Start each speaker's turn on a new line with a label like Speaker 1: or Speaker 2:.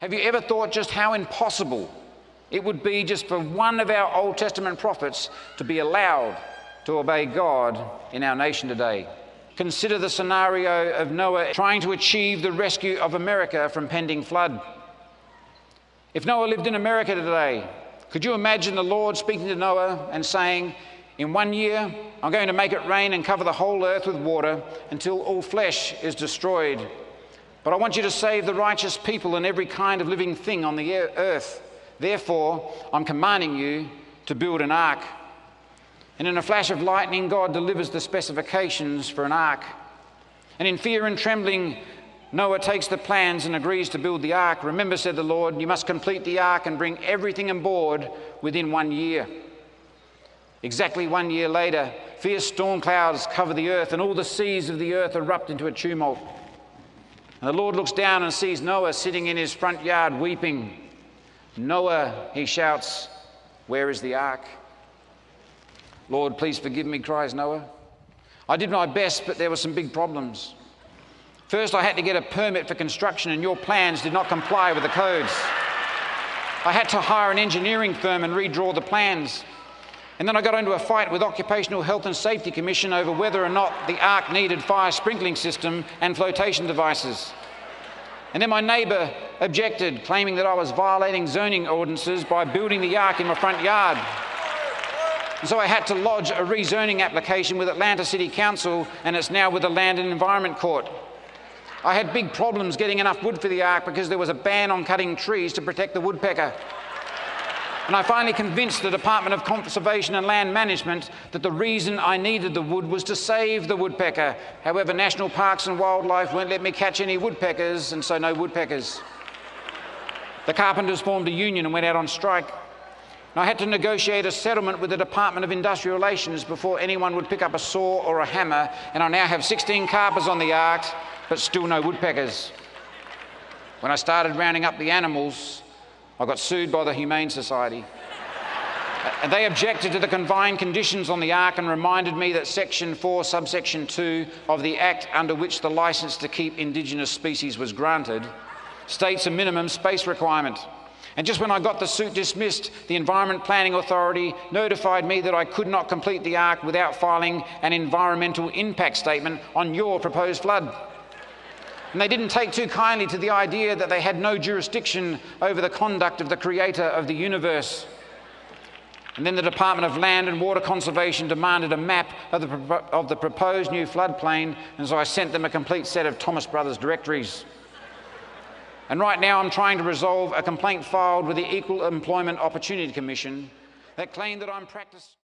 Speaker 1: Have you ever thought just how impossible it would be just for one of our Old Testament prophets to be allowed to obey God in our nation today? Consider the scenario of Noah trying to achieve the rescue of America from pending flood. If Noah lived in America today, could you imagine the Lord speaking to Noah and saying, "In 1 year, I'm going to make it rain and cover the whole earth with water until all flesh is destroyed. But I want you to save the righteous people and every kind of living thing on the earth. Therefore, I'm commanding you to build an ark." And in a flash of lightning, God delivers the specifications for an ark. And in fear and trembling, Noah takes the plans and agrees to build the ark. "Remember," said the Lord, "you must complete the ark and bring everything on board within 1 year." Exactly 1 year later, fierce storm clouds cover the earth and all the seas of the earth erupt into a tumult. And the Lord looks down and sees Noah sitting in his front yard weeping. "Noah," he shouts, "where is the ark?" "Lord, please forgive me," cries Noah. "I did my best, but there were some big problems. First, I had to get a permit for construction and your plans did not comply with the codes. I had to hire an engineering firm and redraw the plans. And then I got into a fight with Occupational Health and Safety Commission over whether or not the ark needed fire sprinkling system and flotation devices. And then my neighbour objected, claiming that I was violating zoning ordinances by building the ark in my front yard. And so I had to lodge a rezoning application with Atlanta City Council, and it's now with the Land and Environment Court. I had big problems getting enough wood for the ark because there was a ban on cutting trees to protect the woodpecker. And I finally convinced the Department of Conservation and Land Management that the reason I needed the wood was to save the woodpecker. However, National Parks and Wildlife won't let me catch any woodpeckers, and so no woodpeckers. The carpenters formed a union and went out on strike. And I had to negotiate a settlement with the Department of Industrial Relations before anyone would pick up a saw or a hammer, and I now have 16 carpers on the ark, but still no woodpeckers. When I started rounding up the animals, I got sued by the Humane Society. And they objected to the confined conditions on the ark and reminded me that Section 4, subsection 2 of the Act under which the licence to keep Indigenous species was granted states a minimum space requirement. And just when I got the suit dismissed, the Environment Planning Authority notified me that I could not complete the ark without filing an environmental impact statement on your proposed flood. And they didn't take too kindly to the idea that they had no jurisdiction over the conduct of the creator of the universe. And then the Department of Land and Water Conservation demanded a map of the proposed new floodplain, and so I sent them a complete set of Thomas Brothers directories. And right now I'm trying to resolve a complaint filed with the Equal Employment Opportunity Commission that claimed that I'm practicing